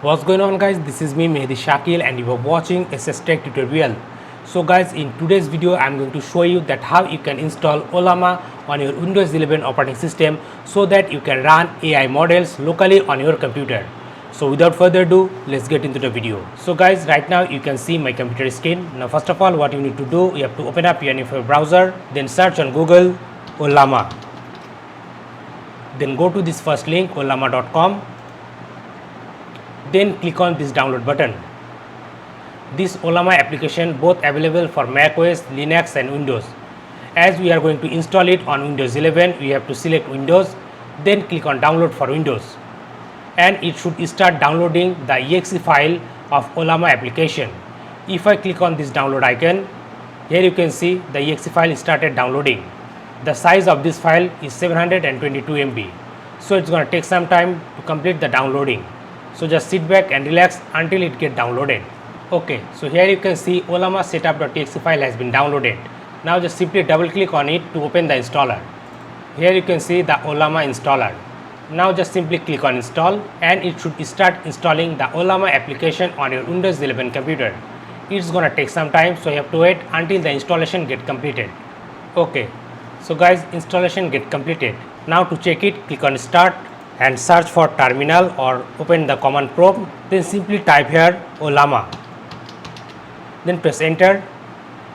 What's going on, guys? This is me Mehdi Shakil and you are watching SSTec tutorial. So guys, in today's video I'm going to show you that how you can install Ollama on your Windows 11 operating system so that you can run AI models locally on your computer. So without further ado, let's get into the video. So guys, right now you can see my computer screen. Now first of all, what you need to do, you have to open up your browser, then search on Google Ollama. Then go to this first link ollama.com. Then click on this download button. This Ollama application both available for macOS, Linux and Windows. As we are going to install it on Windows 11, we have to select Windows, then click on download for Windows. And it should start downloading the exe file of Ollama application. If I click on this download icon, here you can see the exe file started downloading. The size of this file is 722 MB. So it's going to take some time to complete the downloading. So just sit back and relax until it gets downloaded. Okay, so here you can see Ollama setup.txt file has been downloaded. Now just simply double click on it to open the installer. Here you can see the Ollama installer. Now just simply click on install and it should start installing the Ollama application on your Windows 11 computer. It's gonna take some time, so you have to wait until the installation get completed. Okay, so guys, installation get completed. Now to check it, click on start and search for terminal or open the command prompt, then simply type here Ollama, then press enter,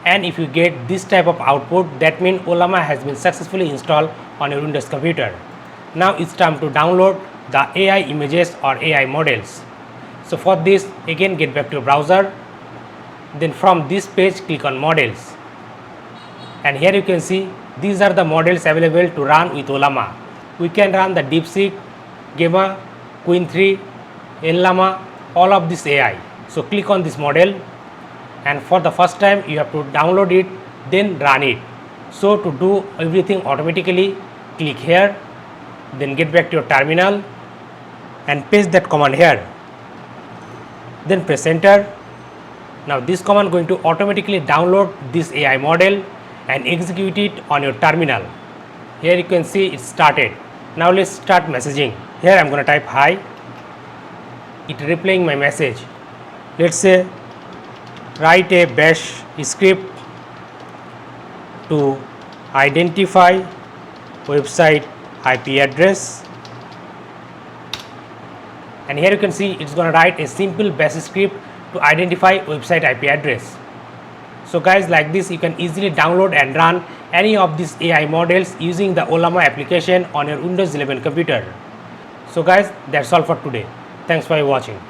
and if you get this type of output, that means Ollama has been successfully installed on your Windows computer. Now it's time to download the AI images or AI models. So for this, again get back to your browser, then from this page click on models, and here you can see these are the models available to run with Ollama. We can run the Deepseek, Gemma, Qwen 3, LLaMA, all of this AI. So click on this model, and for the first time you have to download it, then run it. So to do everything automatically, click here, then get back to your terminal and paste that command here, then press enter. Now this command going to automatically download this AI model and execute it on your terminal. Here you can see it started. Now let's start messaging. Here I am going to type hi, it replying my message. Let's say write a bash script to identify website IP address, and here you can see it's going to write a simple bash script to identify website IP address. So guys, like this you can easily download and run any of these AI models using the Ollama application on your Windows 11 computer. So guys, that's all for today. Thanks for watching.